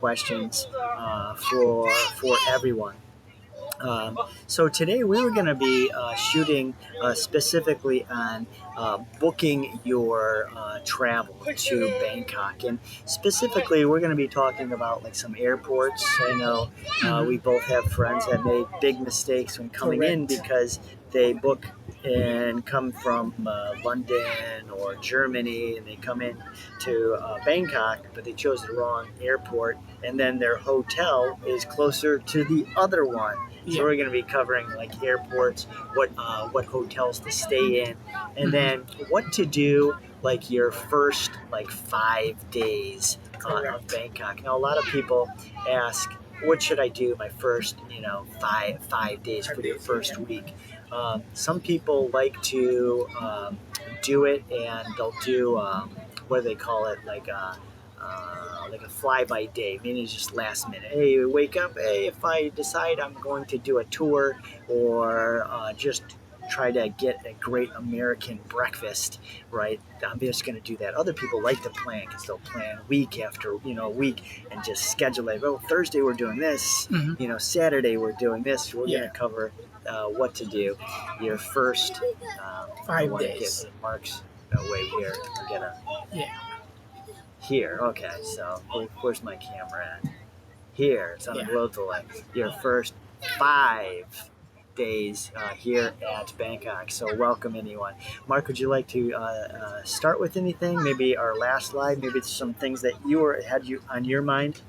questions for everyone. So today we were going to be shooting specifically on booking your travel to Bangkok, and specifically we're going to be talking about like some airports. I know we Mhm. both have friends that made big mistakes when coming in Correct. because they book and come from London or Germany, and they come in to Bangkok, but they chose the wrong airport, and then their hotel is closer to the other one. So Yeah. we're going to be covering like airports, what hotels to stay in, and Mhm. then what to do like your first like 5 days of Correct. Bangkok. Now a lot of people ask, what should I do my first five days for Five your days. first Yeah. week? Some people like to do it, and they'll do what do they call it, like a fly by day, meaning it's just last minute. Hey, wake up. Hey, if I decide I'm going to do a tour or just try to get a great American breakfast, right? I'm just going to do that. Other people like to plan because they'll plan week after week and just schedule it. Oh, Thursday we're doing this. Mhm. Saturday we're doing this. We're going to Yeah. cover what to do your first. I Five want to get days. Mark's away here. We're gonna Yeah. here. Okay, so where's my camera at? Here, it's on a Yeah. globe delay. Your first 5 days here at Bangkok. So welcome anyone. Mark, would you like to start with anything? Maybe our last slide. Maybe it's some things that had you on your mind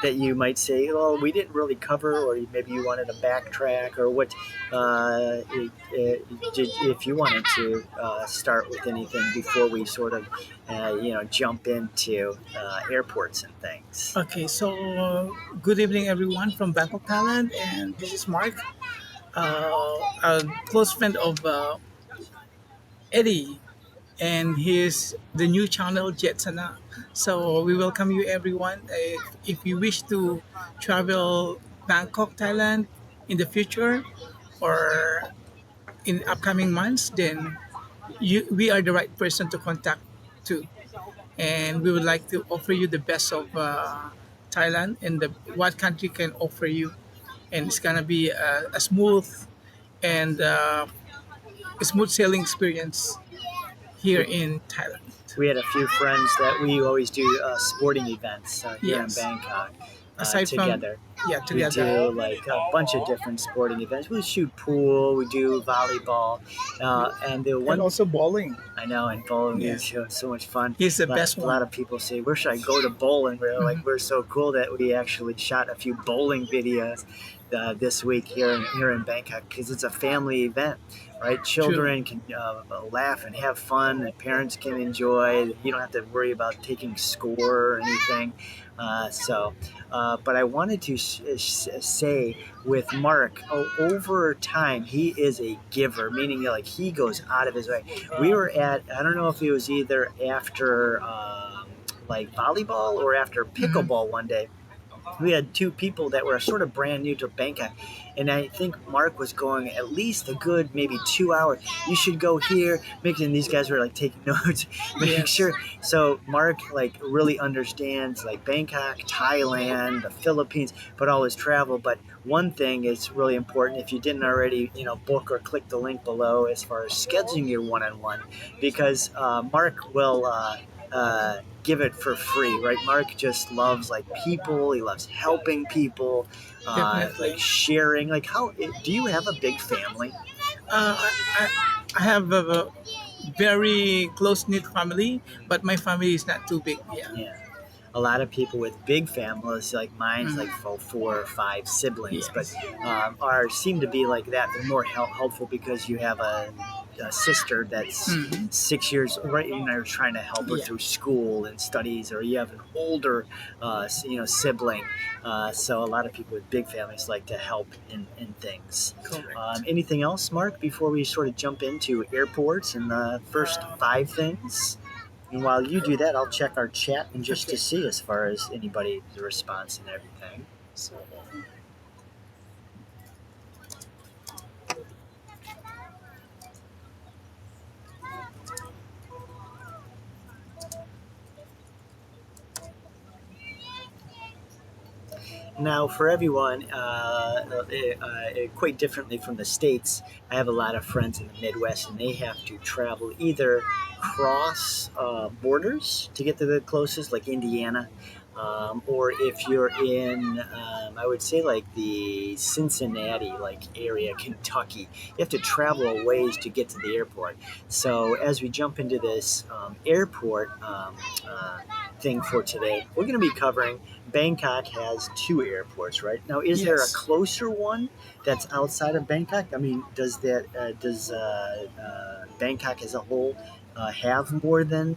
that you might say, well, we didn't really cover, or maybe you wanted to backtrack, or what. If you wanted to start with anything before we sort of, jump into airports and things. Okay. So, good evening, everyone from Bangkok, Thailand, and this is Mark, a close friend of Eddie, and he's the new channel Jetsana. So we welcome you, everyone. If you wish to travel Bangkok, Thailand, in the future or in upcoming months, then we are the right person to contact too, and we would like to offer you the best of Thailand and what country can offer you, and it's gonna be a smooth and a smooth sailing experience here We, in Thailand. we had a few friends that we always do sporting events here in Yes, Bangkok aside from together. yeah, We together. do like a bunch of different sporting events. We shoot pool, we do volleyball, and the And one also bowling. I know, and bowling Yeah, is so much fun. he's the best A lot one. of people say, "Where should I go to bowling?" Mhm. We're so cool that we actually shot a few bowling videos this week here in Bangkok because it's a family event, right? True. Children can laugh and have fun, and parents can enjoy. You don't have to worry about taking score or anything. But I wanted to say with Mark, over time, he is a giver, meaning like he goes out of his way. We were at, I don't know if it was either after like volleyball or after Mhm. pickleball one day. We had two people that were sort of brand new to Bangkok, and I think Mark was going at least a good maybe 2 hours. You should go here, making these guys were like taking notes, making Yes. sure. So Mark like really understands like Bangkok, Thailand, the Philippines, but always travel. But one thing is really important if you didn't already, book or click the link below as far as scheduling your one-on-one, because Mark will. Give it for free, right? Mark just loves like people. He loves helping people, like Definitely. sharing. Like, how do you have a big family? I have a very close knit family, but my family is not too big. Yeah. Yeah, a lot of people with big families like mine's like Mhm. four or five siblings, but Yes. are seem to be like that. They're more helpful because you have a sister that's Mhm. 6 years, right? And you're trying to help her Yeah. through school and studies, or you have an older sibling. So a lot of people with big families like to help in things. Correct. Anything else, Mark, before we sort of jump into airports and the first five things? And while you do that, I'll check our chat and just to Okay. see as far as anybody's response and everything. So Now, for everyone, quite differently from the States, I have a lot of friends in the Midwest, and they have to travel either cross borders to get to the closest, like Indiana, or if you're in, I would say, like the Cincinnati like area, Kentucky, you have to travel a ways to get to the airport. So, as we jump into this airport thing for today, we're going to be covering Bangkok has two airports, right? Now, is there a Yes. closer one that's outside of Bangkok? I mean, does Bangkok as a whole have more than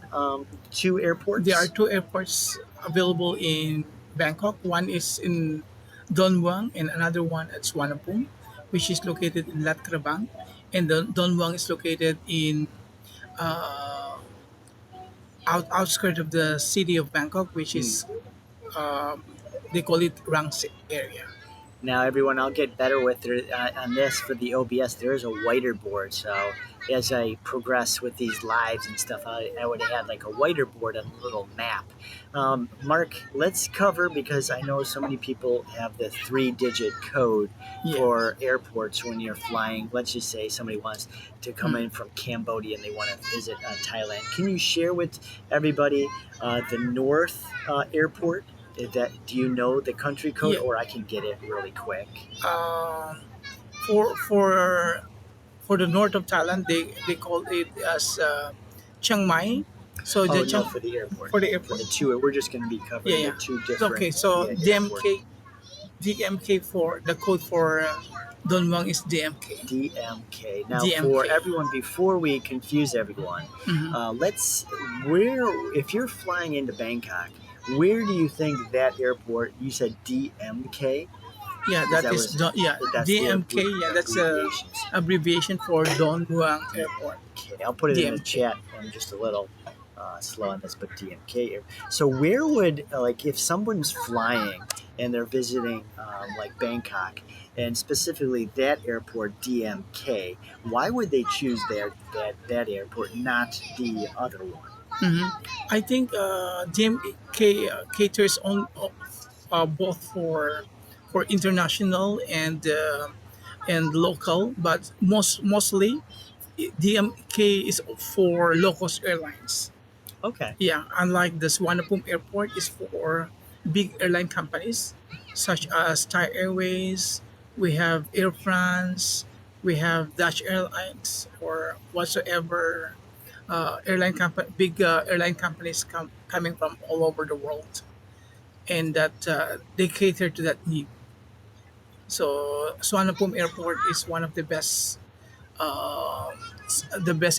two There are airports? two airports available in Bangkok. One is in Don Mueang and another one at Suvarnabhumi, which is located in Lat Krabang. And Don Mueang is located in uh, outskirts of the city of Bangkok, which Hmm. is um, they call it Rangsit area. Now, everyone, I'll get better with on this for the OBS. There is a whiter board, so as I progress with these lives and stuff, I would have had like a whiter board and a little map. Mark, let's cover because I know so many people have the three-digit code Yeah. for airports when you're flying. Let's just say somebody wants to come Mm. in from Cambodia and they want to visit Thailand. Can you share with everybody the North Airport? Do you know the country code, Yeah. or I can get it really quick? Um, for the north of Thailand, they call it as Chiang Mai. So Oh the no, Chiang for the airport. for the For airport. the two, we're just going to be Yeah, covering the yeah. two Okay, different so airports. DMK for the code for Don Muang is DMK. DMK. Now, for DMK. everyone, before we confuse everyone, Mhm. let's where if you're flying into Bangkok, where do you think that airport? You said DMK. Yeah, Is that that is was that's the DMK. Yeah, that's a abbreviations? abbreviation for Don Muang Airport. DMK. I'll put it in the DMK. chat. I'm just a little slow on this, but DMK. So where would like if someone's flying and they're visiting like Bangkok and specifically that airport DMK, why would they choose that airport, not the other one? Hmm. I think DMK caters on both for international and local, but mostly DMK is for low cost airlines. Okay. Yeah, unlike the Suvarnabhumi Airport is for big airline companies such as Thai Airways, we have Air France, we have Dutch Airlines, or whatsoever big airline companies coming from all over the world, and that they cater to that need. So Suvarnabhumi Airport is one of the best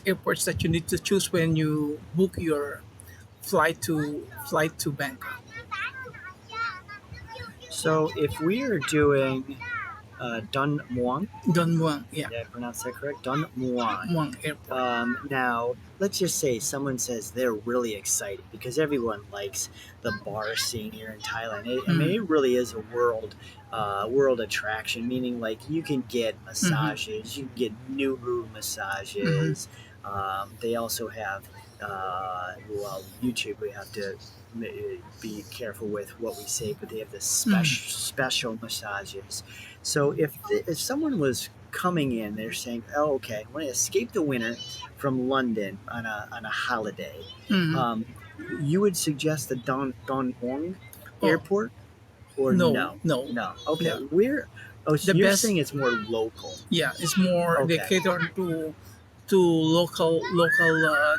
airports that you need to choose when you book your flight to Bangkok. So if we are doing Don Muang, Don Muang, yeah, did I pronounce that correct? Don Muang. Muang Airport. Now, let's just say someone says they're really excited because everyone likes the bar scene here in Thailand. I mean, Mm. it really is a world attraction. Meaning, like you can get Mm-hmm. massages, you can get new room Mm-hmm. massages. They also have, well, YouTube. We have to be careful with what we say, but they have the Mm-hmm. special massages. So if someone was coming in, they're saying, "Oh, okay, I want to escape the winter from London on a holiday." Mm-hmm. Um, you would suggest the Don Mueang Oh Airport, or no, no? no, No. Okay, no. where? Oh, so The you're best, saying it's more local. yeah, it's more they Okay. cater to local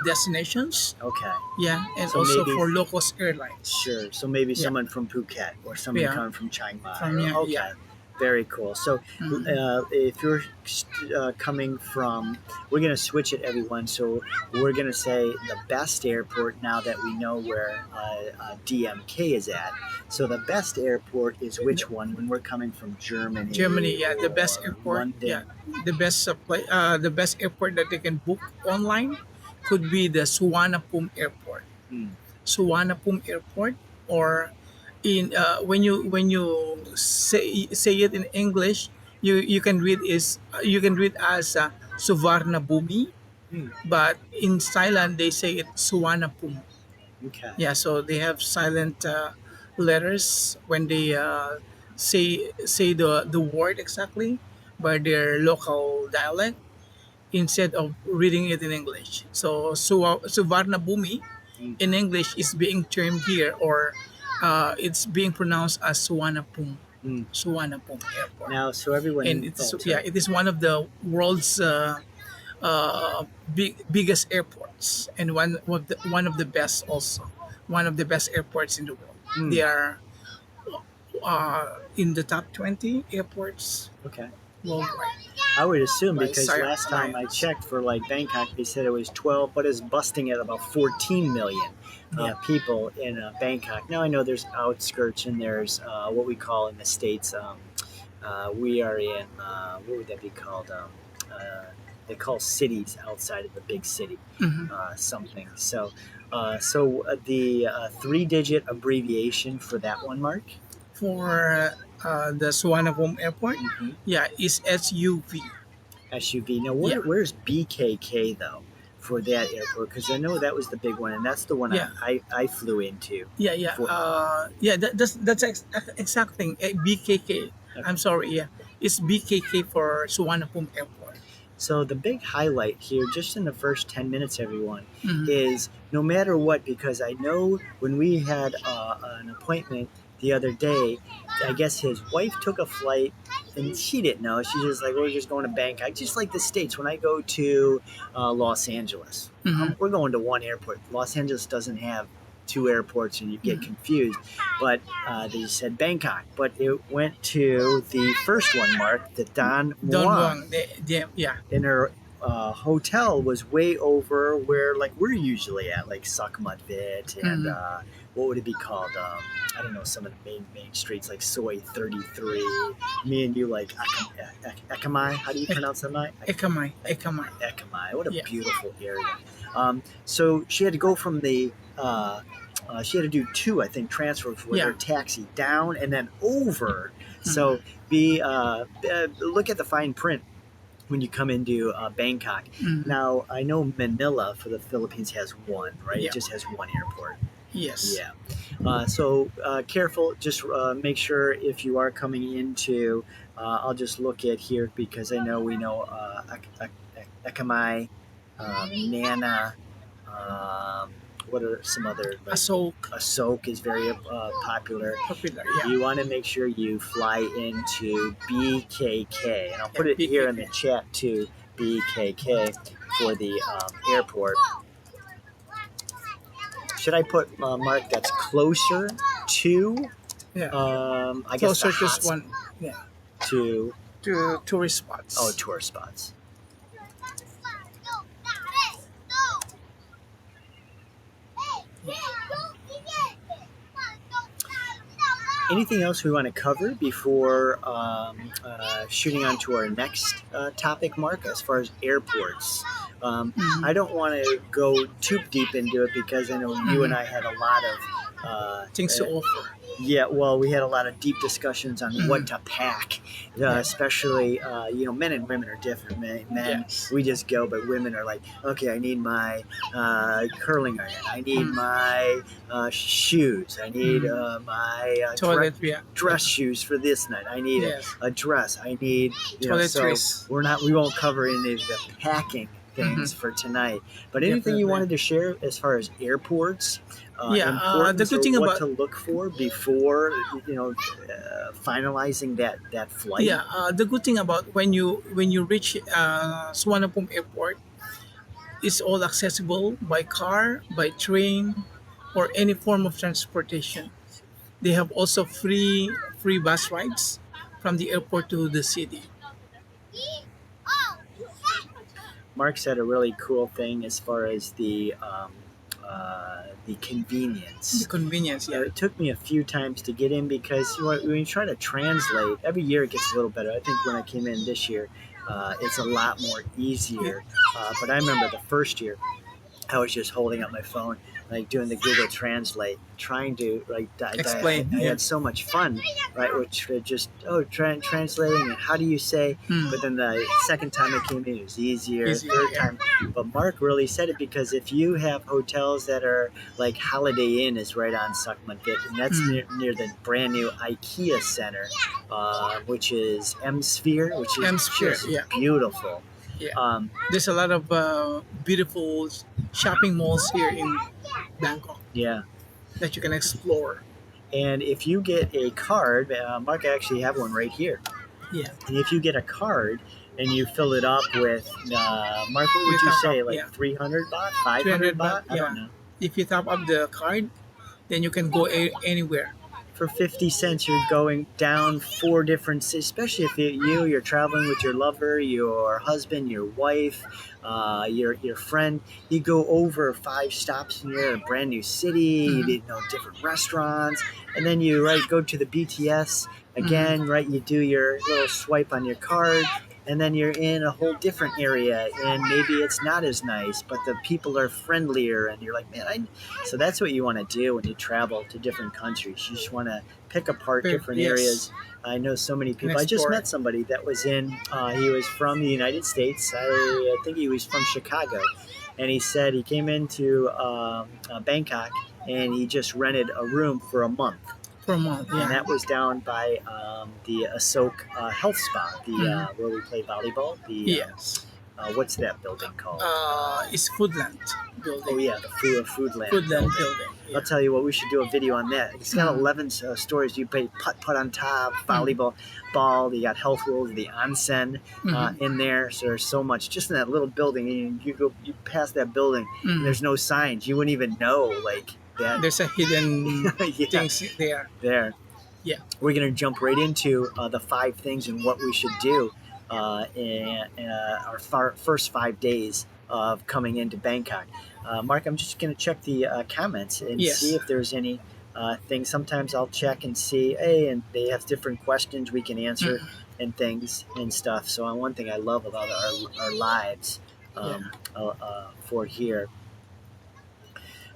destinations. Okay. Yeah, and So also maybe for low cost airlines. sure. So maybe Yeah, someone from Phuket or someone yeah, coming from Chiang Mai. from Or, yeah, yeah. okay, very cool. So Mm-hmm. if you're coming from, we're going to switch it, everyone. So we're going to say the best airport now that we know where DMK is at. So the best airport is which one when we're coming from Germany, Germany yeah, the best or airport, yeah, London? the best airport that they can book online could be the Suvarnabhumi Airport. Hmm. Suvarnabhumi Airport, or in when you say it in English, you can read as Suvarnabhumi, Hmm. but in Thailand they say it Suvarnabhumi. Okay. Yeah, so they have silent letters when they say the word exactly by their local dialect instead of reading it in English. So Suvarnabhumi Mm, in English is being termed here, or it's being pronounced as mm. Suvarnabhumi Airport, Now, so everyone. and it's Oh, yeah, sorry. it is one of the world's biggest airports, and one of the best also, one of the best airports in the world. They Mm, are in the top 20 airports okay. worldwide I would assume by because Sire last time I Alliance. checked for like Bangkok, they said it was 12, but it's busting at about 14 million Yeah. people in Bangkok. Now I know there's outskirts and there's what we call in the states. We are in what would that be called? They call cities outside of the big city Mhm. something. So the three-digit abbreviation for that one, Mark. For the Suvarnabhumi Airport, Mm-hmm. yeah, is SUV. SUV. Now, Yeah, where's BKK though for that airport? Because I know that was the big one, and that's the one yeah, I flew into. yeah. For Yeah, that's exact thing. BKK. okay. I'm sorry. Yeah, it's BKK for Suvarnabhumi Airport. So the big highlight here, just in the first 10 minutes, everyone, Mhm. is no matter what, because I know when we had an appointment the other day, I guess his wife took a flight. And she didn't know. She's just like, we're just going to Bangkok. Just like the States, when I go to Los Angeles, Mhm. we're going to one airport. Los Angeles doesn't have two airports and you get confused. But they said Bangkok. But it went to the first one, Mark, the Don Don Mueang, Mueang. Yeah. and her hotel was way over where like we're usually at, like Sukhumvit and Mhm. what would it be called? I don't know, some of the main streets like Soy 33. Me and you like Akamai. How do you pronounce that? Ekamai. Ekamai. Akamai. What a Yeah. beautiful area. So she had to go from the. She had to do two, I think, transfers with her Yeah. taxi down and then over. Mhm. So look at the fine print when you come into Bangkok. Mhm. Now, I know Manila for the Philippines has one, right? It Yeah. just has one airport. Yes. Yeah. So careful. Just make sure if you are coming into, I'll just look at here because I know we know Ekamai, Nana. What are some other like Asok. Asok is very popular. Popular. Yeah. You want to make sure you fly into BKK, and I'll Yeah. put it here in the BKK. chat too. BKK for the airport. Should I put Mark that's closer to Yeah. I guess the Closer to hot one. Yeah. to To tourist spots. tourist spots. Anything else we want to cover before shooting on to our next topic, Mark, as far as airports? I Mhm. don't want to go too deep into it because I know you and Mhm. I had a lot of Things to offer. yeah, well, we had a lot of deep discussions on what Mhm. to pack, Yeah. especially men and women are different. Men, Yes. we just go, but women are like, okay, I need my curling iron, I need Mhm. my shoes, I need Mhm. my Toilet. Yeah. dress shoes for this night, I need Yes. a dress, I need So Toiletries. we won't cover any of the packing things Mhm. for tonight. But anything you Definitely. wanted to share as far as airports, Yeah. The importance good or thing what about to look for before finalizing that flight? yeah, the good thing about when you reach Suvarnabhumi Airport, it's all accessible by car, by train, or any form of transportation. They have also free bus rides from the airport to the city. Mark said a really cool thing as far as the The convenience. convenience, yeah. It took me a few times to get in because when you try to translate, every year it gets a little better. I think when I came in this year, it's a lot more It, easier. But I remember the first year I was just holding up my phone, like doing the Google Translate, trying to like Explain. I Yeah. had so much fun, right? Which just translating and how do you say? Mm. But then the second time it came in, it was easier. Easier, Third yeah. time, but Mark really said it because if you have hotels that are like Holiday Inn is right on Sakmanvit, and that's near the brand new IKEA center, which is M Sphere, which is M-Sphere, just yeah. beautiful. Yeah. There's a lot of beautiful shopping malls here in Bangkok Yeah. that you can explore. And if you get a card, Mark, I actually have one right here. Yeah. And if you get a card and you fill it up with, Mark, what would You you top say? up, Like yeah. 300 baht, 500 300 baht? baht, I don't yeah. know. If you top up the card, then you can go anywhere. For 50 cents, you're going down 4 different cities, especially if you're traveling with your lover, your husband, your wife, your friend. You go over 5 stops and you're in a brand new city, you know, different restaurants, and then you go to the BTS again, right? You do your little swipe on your card, and then you're in a whole different area, and maybe it's not as nice, but the people are friendlier, and you're like, man, so that's what you want to do when you travel to different countries. You just want to pick apart different Yes. areas. I know so many people. I just explore. met somebody that was he was from the United States. I think he was from Chicago. And he said he came into Bangkok and he just rented a room for a month. For a month, yeah. And that was down by the Asok Health Spa, where we play volleyball. Yes. What's that building called? It's Foodland building. Oh yeah, the Foodland. Foodland building. Yeah. I'll tell you what, we should do a video on that. It's got 11 stories. You play putt on top, volleyball, ball. You got Health World, the onsen in there. So there's so much just in that little building. And you pass that building, and there's no signs. You wouldn't even know like that. There's a hidden things there. Yeah. We're gonna jump right into the 5 things and what we should do in our first 5 days of coming into Bangkok. Mark, I'm just going to check the comments and see if there's any things. Sometimes I'll check and see, hey, and they have different questions we can answer and things and stuff. So one thing I love about our lives for here.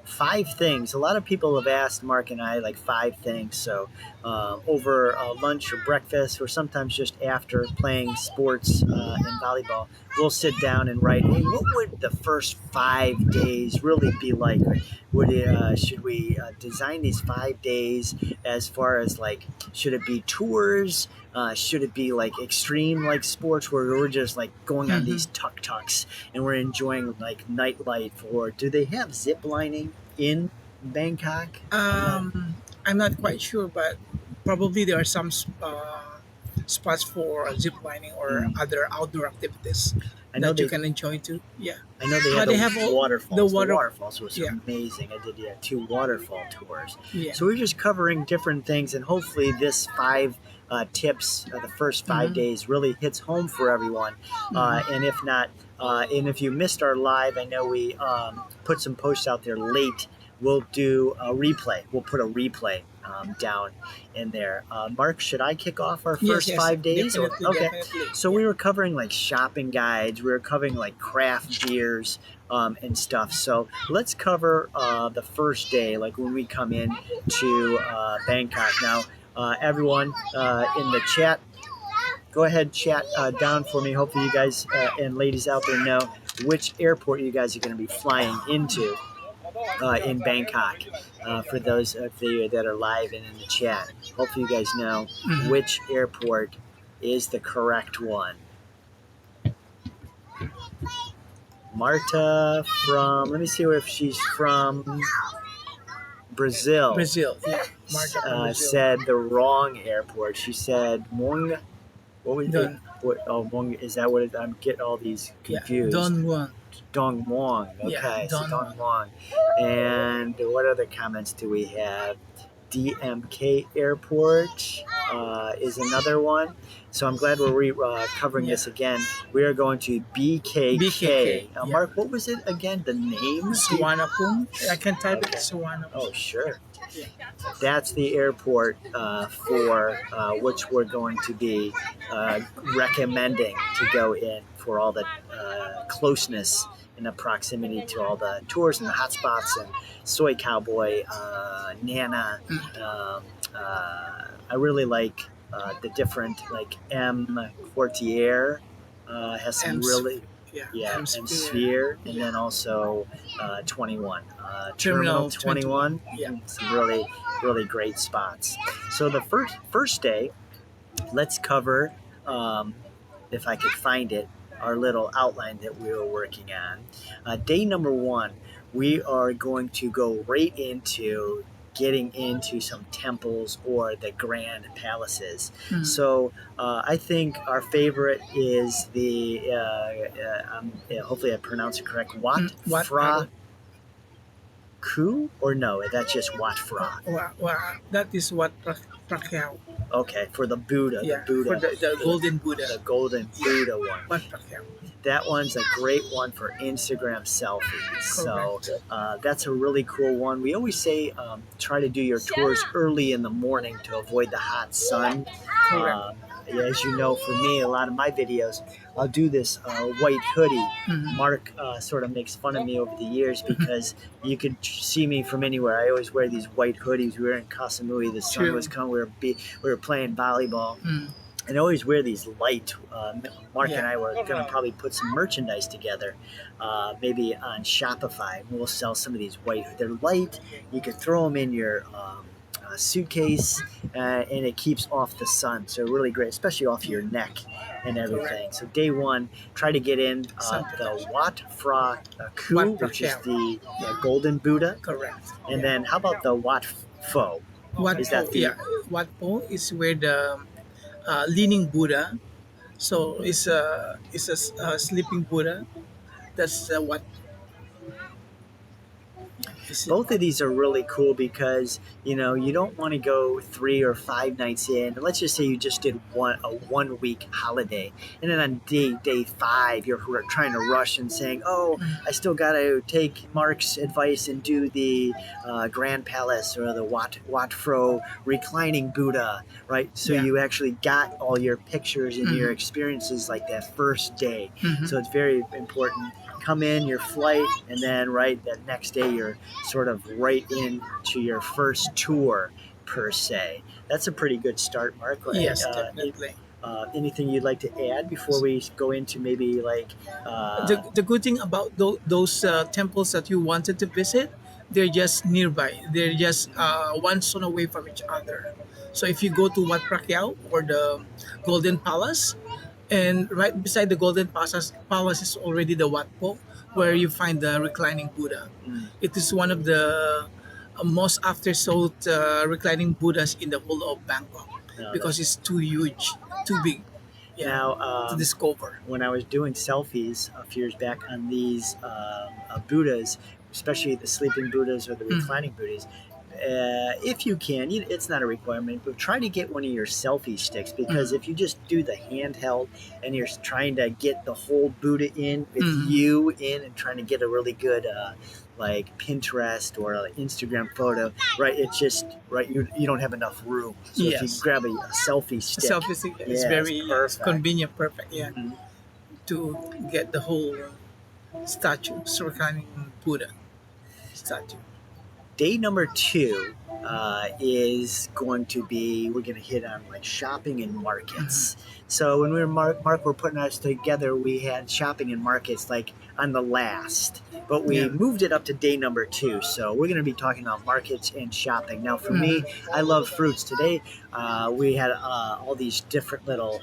5 things. A lot of people have asked Mark and I like 5 things. So over lunch or breakfast, or sometimes just after playing sports and volleyball, we'll sit down and write, hey, what would the first 5 days really be like? Should we design these 5 days as far as like, should it be tours? Should it be like extreme like sports where we're just like going on these tuk-tuks and we're enjoying like nightlife? Or do they have zip lining in Bangkok? I'm not quite sure, but probably there are some spots for zip lining or other outdoor activities that you can enjoy too. Yeah. I know they have waterfalls. The the waterfalls was amazing. I did 2 waterfall tours. Yeah. So we're just covering different things, and hopefully this 5 tips the first 5 days really hits home for everyone. And if not, and if you missed our live, I know we put some posts out there late. We'll do a replay. We'll put a replay down in there. Mark, should I kick off our first 5 days? Definitely. So we were covering like shopping guides. We were covering like craft beers and stuff. So let's cover the first day, like when we come in to Bangkok. Now, everyone in the chat, go ahead, chat down for me. Hopefully you guys and ladies out there know which airport you guys are going to be flying into in Bangkok. For those of you that are live and in the chat, hopefully you guys know which airport is the correct one. Marta let me see if she's from Brazil. Yeah. Marta from Brazil. Said the wrong airport. She said Mueang. What was it? Mueang, is that what it is? I'm getting all these confused. Don Mueang. Don Mueang. Okay, Yeah, Don Mueang. And what other comments do we have? DMK Airport is another one. So I'm glad we're covering this again. We are going to BKK. Mark, what was it again? The name? Suvarnabhumi. I can type it. Suvarnabhumi. Oh, sure. That's the airport for which we're going to be recommending to go in for all the closeness in the proximity to all the tours and the hotspots and Soy Cowboy, Nana. I really like the different like M Quartier has some M's, really yeah, yeah, M's and Sphere, Sphere, and then also 21. Terminal Terminal 21, 21. Yeah, some really great spots. So the first day, let's cover, um, if I could find it, our little outline that we were working on. Day number one, we are going to go right into getting into some temples or the grand palaces. So I think our favorite is the, hopefully I pronounce it correct, Wat What Phra Arut? Ku, or no, that's just Wat Phra. That is what Pacquiao. Okay, for the Buddha, Yeah, for the golden Buddha. the golden Yeah, Buddha one. what Pacquiao. That one's a great one for Instagram selfies. So Correct. that's a really cool one. We always say try to do your tours early in the morning to avoid the hot sun. Correct. As you know, for me, a lot of my videos, I'll do this white hoodie. Mark sort of makes fun of me over the years because you could see me from anywhere. I always wear these white hoodies. We were in Koh Samui. The sun True. was coming. We were playing volleyball. Mm. And I always wear these light. Mark and Yeah. I were going to probably put some merchandise together, maybe on Shopify. We'll sell some of these white. They're light. You can throw them in your suitcase, and it keeps off the sun. So really great, especially off your neck and everything. So day one, try to get in the Wat Phra Ku, Wat which is Phra. the golden Buddha. Correct. And then how about the Wat Pho? Wat Is that Po, the yeah, Wat Po is where the leaning Buddha. So it's a sleeping Buddha. That's what is it? both of these are really cool because you don't want to go 3 or 5 nights in. Let's just say you just did a 1 week holiday, and then on day 5 you're trying to rush and saying, "Oh, I still got to take Mark's advice and do the Grand Palace or the Wat Phra reclining Buddha," right? So Yeah. you actually got all your pictures and your experiences like that first day. So it's very important. Come in your flight, and then that next day you're sort of right into your first tour per se. That's a pretty good start, Mark. Yes, definitely. Anything you'd like to add before we go into maybe The good thing about those temples that you wanted to visit, they're just nearby. They're just one stone away from each other. So if you go to Wat Prakyao or the Golden Palace, and right beside the Golden Palace is already the Wat Po, where you find the reclining Buddha. It is one of the most after-sought reclining Buddhas in the whole of Bangkok because it's too huge, too big. Yeah, Now, to discover. when I was doing selfies a few years back on these Buddhas, especially the sleeping Buddhas or the reclining Buddhas, if you can, it's not a requirement, but try to get one of your selfie sticks, because if you just do the handheld and you're trying to get the whole Buddha in with you in and trying to get a really good like Pinterest or like Instagram photo, right? It's just you don't have enough room. So if you Yes. grab a selfie stick, Selfie stick is yeah, very it's perfect. convenient, perfect. Yeah, Mhm. to get the whole statue, reclining Buddha statue. Day number 2 is going to be, we're going to hit on like shopping and markets. So when we were Mark were putting us together, we had shopping and markets like on the last, but we Yeah. moved it up to day number 2. So we're going to be talking about markets and shopping. Now for me, I love fruits. Today we had all these different little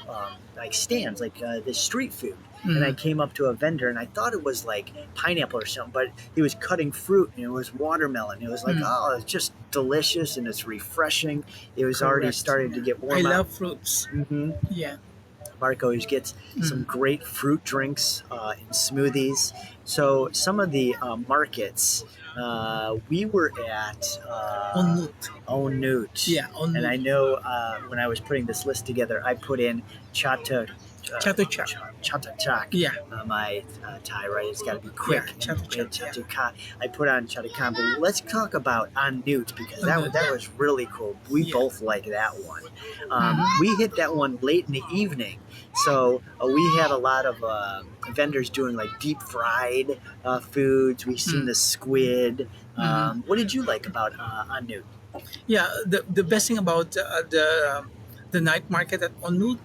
like stands, like the street food. And I came up to a vendor and I thought it was like pineapple or something, but he was cutting fruit and it was watermelon. It was like, oh, it's just delicious and it's refreshing. It was already Correct. starting to get I warm out. love fruits. Yeah. Mark always gets some great fruit drinks and smoothies. So some of the markets we were at Onut. Onut. Yeah, Onut. And I know when I was putting this list together, I put in Chatuchak. chatuchak. Yeah, My Thai, right? It's got to be yeah, quick. And chatuchak. Yeah. chatuchak, I put on chatuchak. But let's talk about Anut because And that yeah, was really cool. We yeah. both like that one. Mm-hmm. We hit that one late in the evening, so we had a lot of vendors doing like deep fried foods. We seen the squid. Mm-hmm. What did you like about Anut? Yeah, the best thing about the night market at Onut,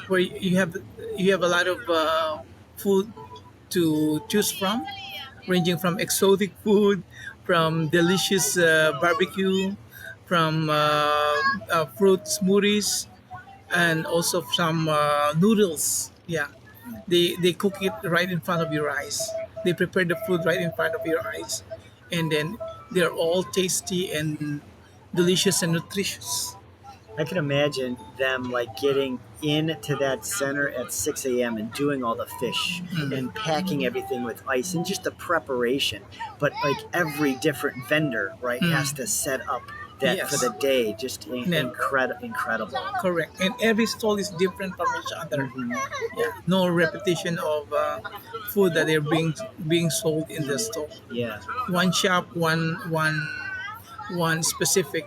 where you have a lot of food to choose from, ranging from exotic food, from delicious barbecue, from fruit smoothies, and also some noodles. Yeah, they cook it right in front of your eyes. They prepare the food right in front of your eyes, and then they're all tasty and delicious and nutritious. I can imagine them like getting into that center at 6 a.m. and doing all the fish and packing everything with ice and just the preparation. But like every different vendor, right, has Mm. to set up that for Yes, the day. Just and then incredible. correct. And every stall is different from each other. Hmm. Yeah, no repetition of food that they're being sold in the store. Yeah. One shop, one specific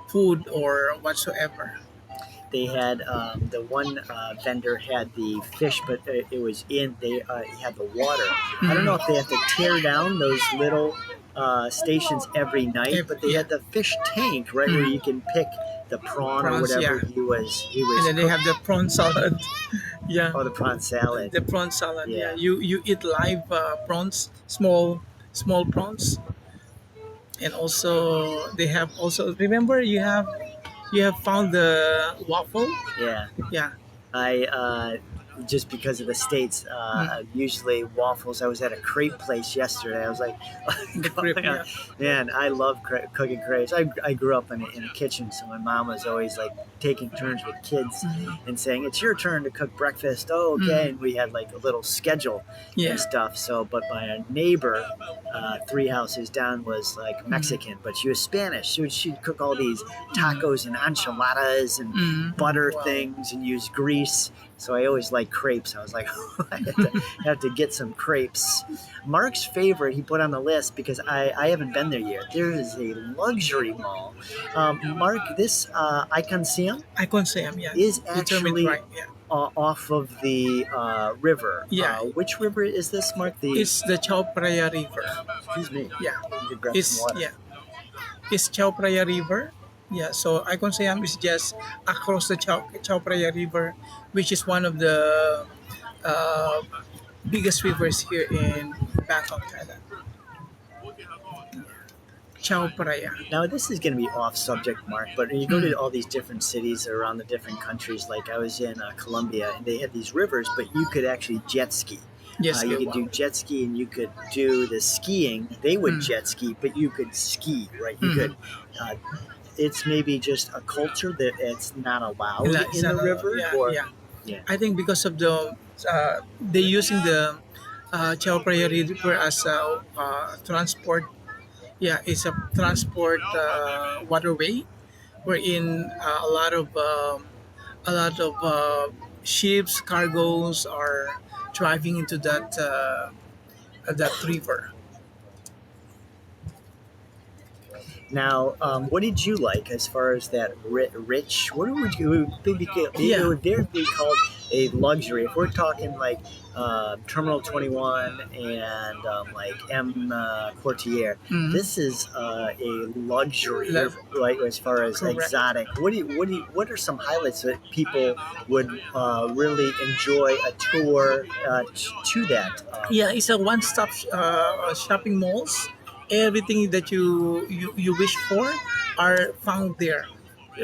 food or whatsoever. They had the one vendor had the fish, but it was in they had the water. I don't know if they have to tear down those little stations every night, but they Yeah. had the fish tank right where you can pick the prawn or Prawns, whatever yeah. he And was then they cooked. have the prawn salad. Yeah, Oh, the prawn salad. the prawn salad. Yeah, Yeah. you eat live prawns, small prawns, and also they have also remember you have found the waffle. Yeah. Yeah. I just because of the states, Mm. usually waffles. I was at a crepe place yesterday. I was like, The crepe. Yeah. man, I love cooking crepes. I grew up in a kitchen, so my mom was always like taking turns with kids Mhm. and saying, "It's your turn to cook breakfast." Oh, okay. Mm. And we had like a little schedule and Yeah. stuff. So, but my neighbor, 3 houses down, was like Mm. Mexican, but she was Spanish. She'd cook all these tacos and enchiladas and Mm. butter Wow. things and use grease. So I always like crepes. I was like, I have to get some crepes. Mark's favorite he put on the list because I haven't been there yet. There is a luxury mall. Mark, this Icon Siam I can say yeah. is Determined actually right. Yeah. off of the river. Yeah. Which river is this, Mark? It's the Chao Phraya River. Excuse me. Yeah. You could grab some It's water. yeah. It's Chao Phraya River. Yeah. So Icon Siam is just across the Chao Phraya River, which is one of the uh, biggest rivers here in Bangkok, Thailand. Chao Phraya. Now, this is going to be off subject, Mark, but when you go to Mm. all these different cities around the different countries, like I was in Colombia, and they had these rivers, but you could actually jet ski. Yes. You Okay. could do Wow. jet ski and you could do the skiing. They would Mm. jet ski, but you could ski, right? You Mm. could. Uh, it's maybe just a culture that it's not allowed It's in the not river, yeah. or Yeah. yeah. I think because of the they using the Chao Phraya River as a transport. Yeah, it's a transport waterway wherein a lot of ships, cargoes are driving into that river. Now, what did you like as far as that rich? What would you maybe it Yeah. would dare be called a luxury if we're talking like Terminal 21 and like M Quartier. Mhm. This is a luxury, Le- right? As far as Correct. exotic, what are some highlights that people would really enjoy a tour to that? Yeah, it's a one-stop shopping malls. Everything that you wish for are found there,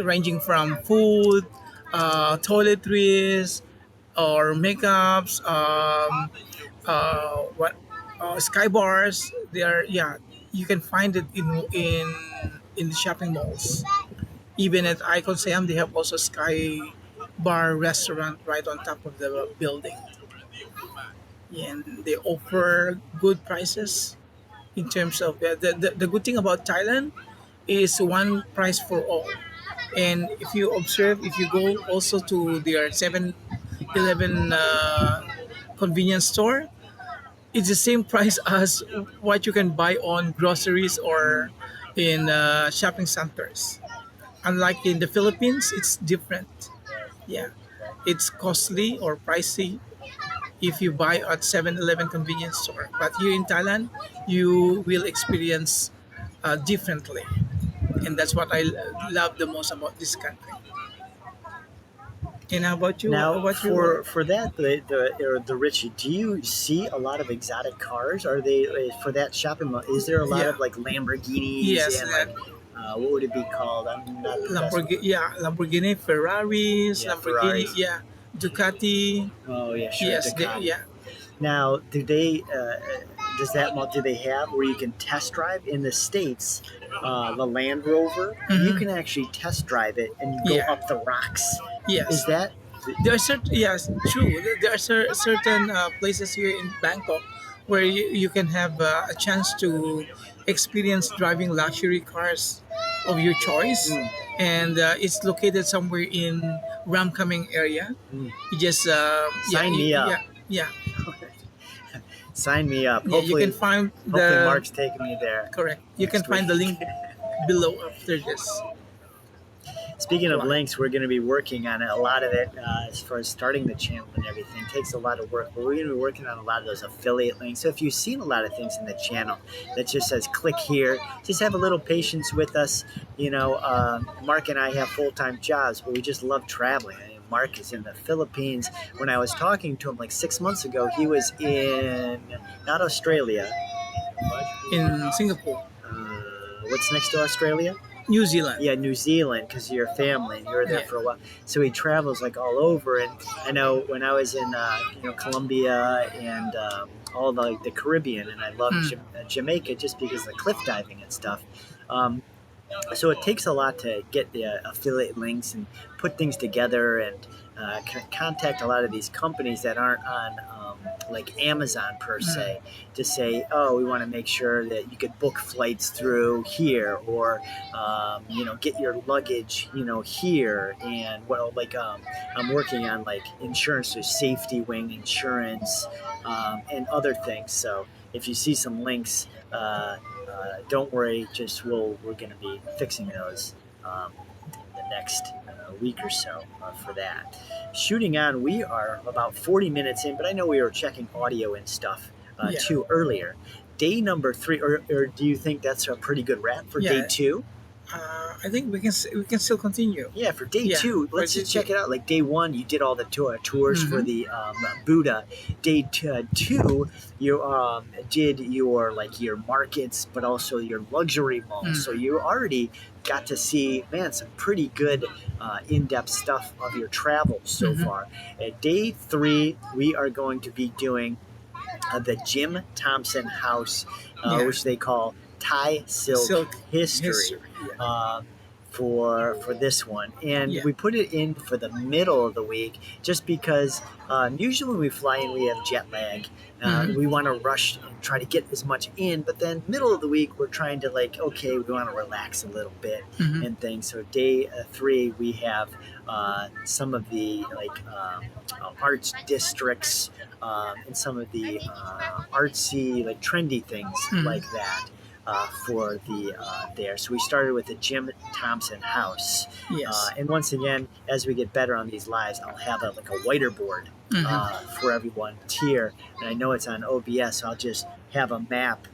ranging from food, toiletries, or makeups, what sky bars. They are yeah. You can find it in the shopping malls. Even at Icon Siam, they have also sky bar restaurant right on top of the building, and they offer good prices in terms of the good thing about Thailand is one price for all. And if you observe, if you go also to their 7-Eleven convenience store, it's the same price as what you can buy on groceries or in shopping centers. Unlike in the Philippines, it's different. Yeah, it's costly or pricey if you buy at 7-Eleven convenience store. But here in Thailand, you will experience differently. And that's what I love the most about this country. And how about you? Now, What you? for that the Richie, do you see a lot of exotic cars? Are they for that shopping mall? Is there a lot Yeah. of like Lamborghinis Yes. and like what would it be called? I'm not the best. Lamborghini, Ferraris, Yeah, Lamborghini, Ferraris. yeah, Ducati. Oh yeah, sure, Yes, Ducati. yeah. Now, do they? Does that mall do they have where you can test drive in the states? The Land Rover, you Hmm. can actually test drive it and go Yeah. up the rocks. Yes. Is that? There are certain, yes, true. There are certain places here in Bangkok where you can have a chance to experience driving luxury cars of your choice, Mm, and it's located somewhere in Ramkaming area. mm. You just Sign me up. yeah, Sign me up. yeah. You can Hopefully, find hopefully the Mark's taking me there correct. You can next find the week. link below after this. Speaking of Right. links, we're going to be working on it. A lot of it, as far as starting the channel and everything, takes a lot of work. But we're going to be working on a lot of those affiliate links. So if you've seen a lot of things in the channel that just says click here, just have a little patience with us. Mark and I have full-time jobs, but we just love traveling. I mean, Mark is in the Philippines. When I was talking to him like 6 months ago, he was in not Australia. In Singapore, What's next to Australia? New Zealand. Yeah, New Zealand, because you're family and you were there Yeah. for a while. So he travels like all over. And I know when I was in Colombia and all the Caribbean, and I love Mm. Jamaica just because of the cliff diving and stuff. Um, so it takes a lot to get the affiliate links and put things together and contact a lot of these companies that aren't on like Amazon per se to say, oh, we want to make sure that you could book flights through here or get your luggage here. And I'm working on like insurance, so safety wing insurance and other things. So if you see some links, don't worry. Just we're going to be fixing those in the next week or so for that. Shooting on, we are about 40 minutes in, but I know we were checking audio and stuff Yeah. too earlier. Day number 3, or do you think that's a pretty good wrap for Yeah. day 2? I think we can still continue. Yeah, for day Yeah, 2, for let's day just check two. it out. Like day 1, you did all the tours for Mhm. the Buddha. Day 2, you did your markets, but also your luxury malls. So you already got to see, man, some pretty good in-depth stuff of your travels so Mhm. far. At day 3, we are going to be doing the Jim Thompson House, Yeah. which they call Thai Silk History. Yeah. For this one, and Yeah. we put it in for the middle of the week just because usually when we fly in we have jet lag. Mhm. We want to rush and try to get as much in, but then middle of the week we're trying to we want to relax a little bit Mhm. and things. So day 3 we have some of the arts districts and some of the artsy trendy things Mhm. like that. For the there. So we started with the Jim Thompson House. Yes. And once again, as we get better on these lives, I'll have a whiter board for everyone here. And I know it's on OBS, so I'll just have a map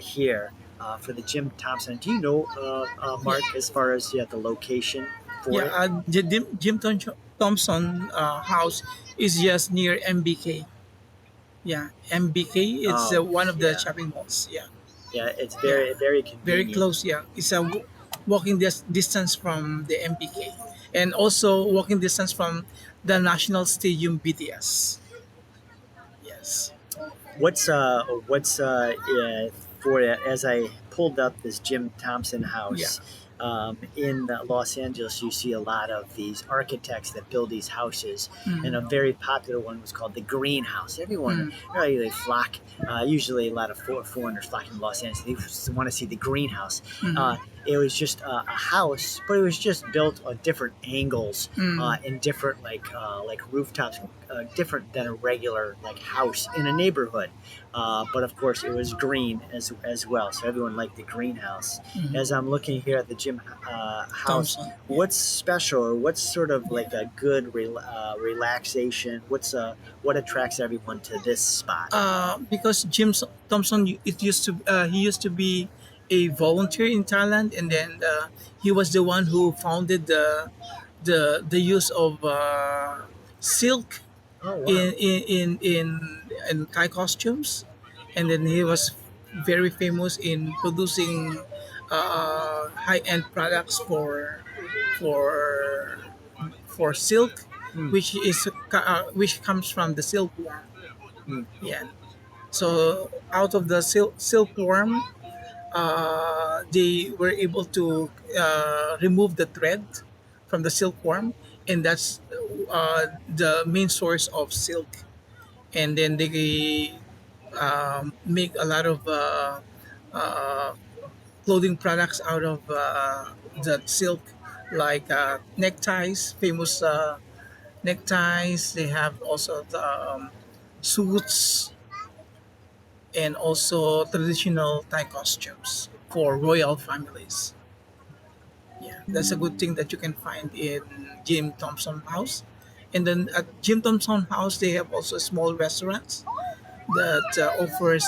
here for the Jim Thompson. Do you know, Mark, as far as the location for Yeah. it? The Thompson house is just near MBK. Yeah, MBK. It's Oh, one of the yeah. shopping malls. Yeah. Yeah, it's Yeah. very Very convenient. close. Yeah, it's a walking distance from the MBK, and also walking distance from the National Stadium BTS. Yes. What's for as I pulled up this Jim Thompson Yeah. house in Los Angeles, you see a lot of these architects that build these houses, and a Mhm. very popular one was called the Greenhouse. Everyone, Mm. they flock. Usually, a lot of foreigners flock in Los Angeles. They want to see the Greenhouse. Mhm. it was just a house, but it was just built on different angles Mm. and different like rooftops, different than a regular like house in a neighborhood. But of course, it was green as well, so everyone liked the greenhouse. As Mhm. I'm looking here at the gym house, Thompson. Yeah. what's special or what's sort of like Yeah. a good relaxation? What attracts everyone to this spot? Because Thompson, he used to be a volunteer in Thailand, and then he was the one who founded the use of silk Oh in wow. Thai costumes, and then he was very famous in producing high end products for for silk, Mm, which comes from the silkworm. mm, Yeah. So out of the silkworm, they were able to remove the thread from the silkworm, and that's the main source of silk. And then they make a lot of uh, clothing products out of that silk, like neckties, famous neckties. They have also the suits and also traditional Thai costumes for royal families. Yeah, that's a good thing that you can find in Jim Thompson House. And then at Jim Thompson House, they have also small restaurants that offers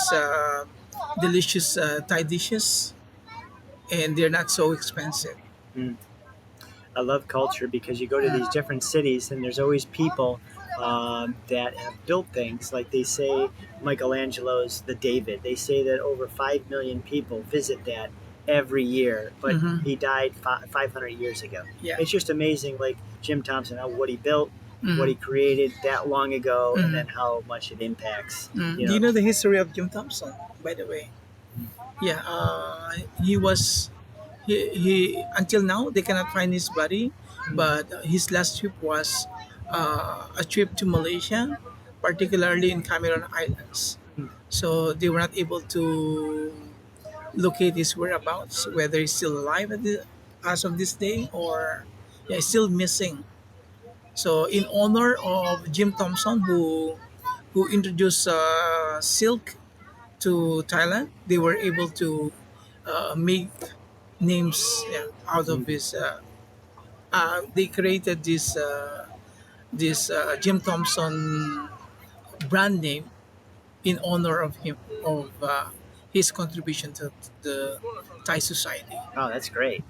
delicious Thai dishes, and they're not so expensive. mm. I love culture because you go to these different cities and there's always people that have built things. Like they say, Michelangelo's the David. They say that over 5 million people visit that every year, but Mm-hmm. he died 500 years ago. Yeah. It's just amazing, like Jim Thompson, how what he built, what he Mm-hmm. created that long ago, and then Mm-hmm. how much it impacts. Mm. You Do you know, know the history of Jim Thompson, by the way? Yeah, he was he until now they cannot find his body, but his last trip was a trip to Malaysia, particularly in Cameron Islands. Mm, So they were not able to locate his whereabouts, whether he's still alive as of this day, or yeah, he's still missing. So in honor of Jim Thompson, who introduced silk to Thailand, they were able to make names, yeah, out of mm. his. They created this Jim Thompson brand name in honor of him, of his contribution to the Thai society. Oh, that's great.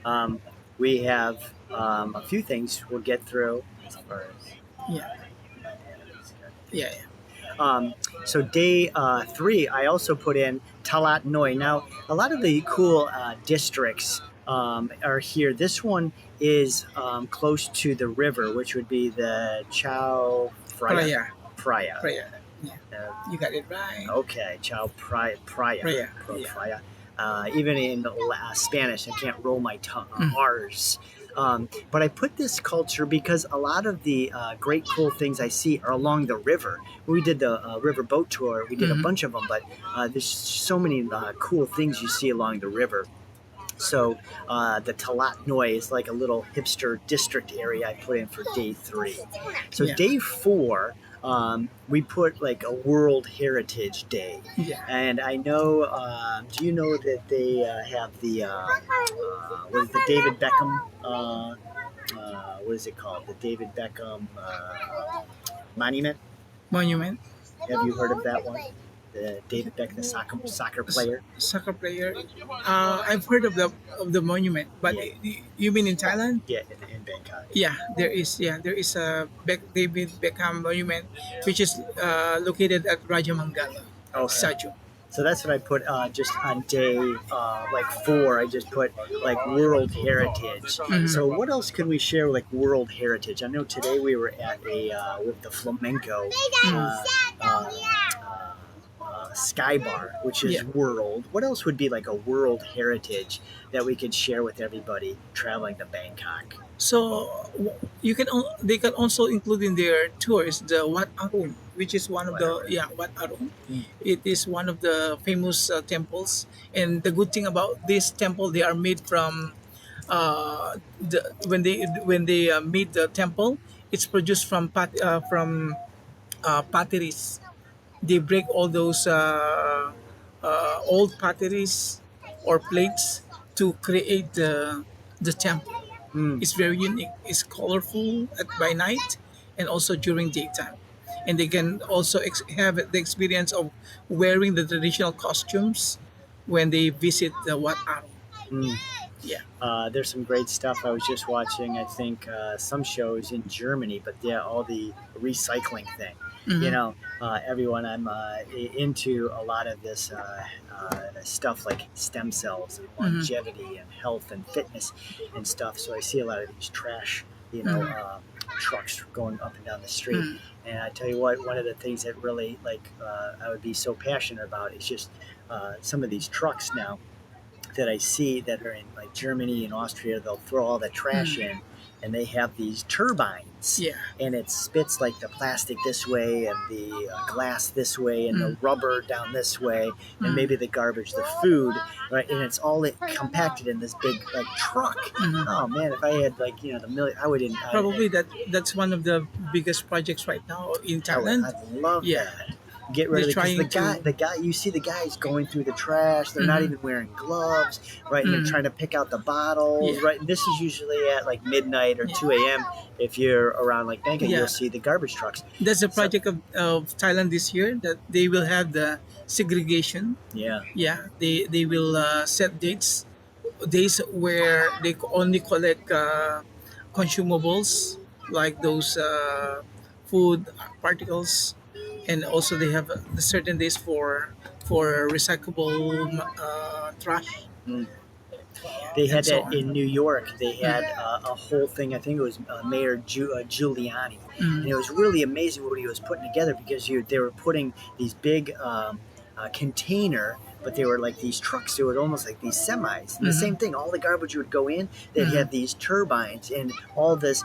Um, we have a few things we'll get through as far as Yeah, my dad is yeah, yeah. Um, so day three, I also put in Talat Noi. Now, a lot of the cool districts are here. This one is close to the river, which would be the Chao Phraya. Prayer, Phraya. prayer. Yeah, Uh, you got it right. okay, Chao Phraya. Prayer. Or Yeah. Phraya. Even in Spanish, I can't roll my tongue. Mm. R's. But I put this culture because a lot of the great cool things I see are along the river. When we did the river boat tour, we did a Mhm. bunch of them, but there's so many cool things you see along the river. So the Talat Noi is like a little hipster district area I put in for day three. So Yeah, day four, we put like a World Heritage Day. yeah. And I know, do you know that they have the, what is the David Beckham, what is it called? The David Beckham Monument? Monument. Have you heard of that one? The David Beckham, the soccer player? Soccer player. I've heard of the monument, but Yeah, you mean in Thailand? yeah, in Bangkok. Yeah, there is. Yeah, there is a David Beckham monument, which is located at Rajamangala Okay. statue. So that's what I put just on day like four. I just put like World Heritage. Mhm. So what else could we share like World Heritage? I know today we were at a with the flamenco Sky Bar, which is Yeah. World. What else would be like a World Heritage that we could share with everybody traveling to Bangkok? So they can also include in their tours the Wat Arun. which is one of the whatever. Wat Arong. Mm. It is one of the famous temples, and the good thing about this temple, they are made from when they made the temple, it's produced from potteries. They break all those old potteries or plates to create the temple. Mm. It's very unique. It's colorful by night and also during daytime. And they can also have the experience of wearing the traditional costumes when they visit the Wat Arong. Mm. Yeah. There's some great stuff. I was just watching, I think, some shows in Germany, but yeah, all the recycling thing. Hmm. Everyone, I'm into a lot of this stuff like stem cells and Hmm. longevity and health and fitness and stuff. So I see a lot of these trash, Hmm. trucks going up and down the street. Hmm. And I tell you what, one of the things that really I would be so passionate about is just some of these trucks now that I see that are in like Germany and Austria. They'll throw all the trash Hmm. in, and they have these turbines, Yeah. and it spits like the plastic this way, and the glass this way, and the Mm. rubber down this way, and Mm. maybe the garbage, the food, right? And it's all compacted in this big like truck. Mhm. Oh man, if I had the million, I would. Probably that's one of the biggest projects right now in Thailand. I'd love Yeah, that. Get rid they're of it because trying to. the guy, you see the guys going through the trash. They're not Mhm. even wearing gloves, right? And they're Mm. trying to pick out the bottles, Yeah, right? And this is usually at like midnight or yeah, 2 a.m. If you're around like Bangkok, you'll yeah. see the garbage trucks. That's a So project of Thailand this year that they will have the segregation. yeah, Yeah, they will set days where they only collect consumables like those food particles, and also they have certain days for recyclable trash mm. They and had so that on. in New York. They had Mm, a whole thing. I think it was Mayor Giuliani, and it mm, was really amazing what he was putting together because they were putting these big container, but they were like these trucks. They were almost like these semis, and the same mhm, thing. All the garbage would go in. They'd mhm. have these turbines, and all this.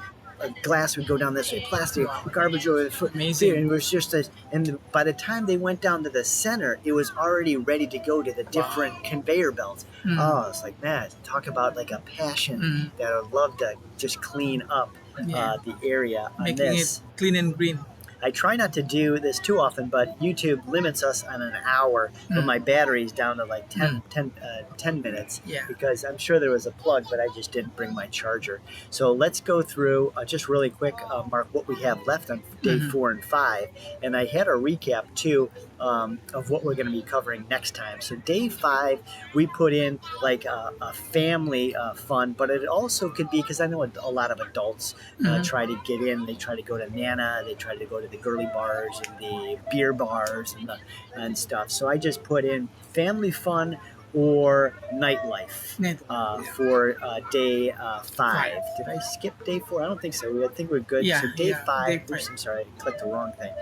Glass would go down this way, plastic, Wow, garbage over there, amazing! and it was just a. And by the time they went down to the center, it was already ready to go to the different Wow. conveyor belts. Mm, Oh, it's like, man, talk about like a passion mm, that I'd love to just clean up yeah, the area on making it this. clean and green. I try not to do this too often, but YouTube limits us on an hour, but Mm, my battery is down to like mm, 10 minutes yeah. because I'm sure there was a plug, but I just didn't bring my charger. So let's go through just really quick, Mark, what we have left on day Mhm, 4 and 5. And I had a recap too of what we're going to be covering next time. So day 5, we put in like a family fun, but it also could be because I know a lot of adults mhm, try to get in. They try to go to Nana. They try to go to the girly bars and the beer bars and stuff. So I just put in family fun or nightlife network. Yeah. for day 5. Five. Did I skip day 4? I don't think so. I think we're good. So Yeah, day yeah. Day 5. Oops, five. I'm sorry. I clicked the wrong thing.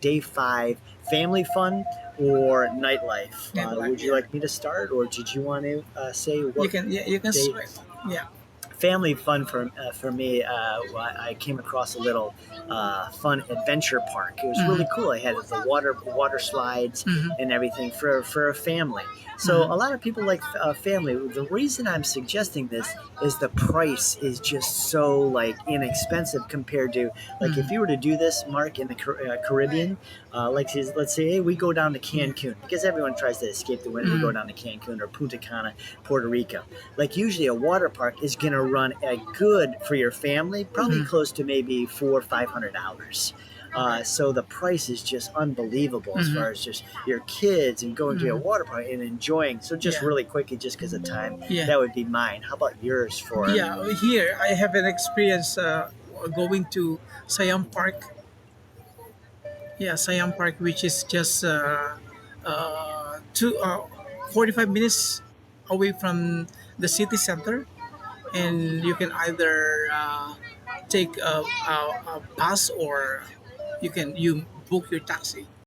Day 5, family fun or nightlife. Network. Would you Yeah. like me to start, or did you want to say You what can. Yeah. You can day? start. Yeah. Family fun for me. I came across a little fun adventure park. It was really Mhm, cool. I had the water slides mhm, and everything for a family. So mhm, a lot of people like family. The reason I'm suggesting this is the price is just so like inexpensive compared to like if mhm. you were to do this, Mark, in the Caribbean, let's say hey, we go down to Yeah. Cancun because everyone tries to escape the winter. They go Mhm, down to Cancun or Punta Cana, Puerto Rico. Like usually a water park is going to run a good for your family, probably mhm. close to maybe $400 or $500. So the price is just unbelievable as Mhm. far as just your kids and going to a Mhm. water park and enjoying. So just Yeah. really quickly, just because of time, Yeah. that would be mine. How about yours for? Yeah. Here I have an experience going to Siam Park. Yeah, Siam Park, which is just 45 minutes away from the city center, and you can either take a bus or you book your taxi.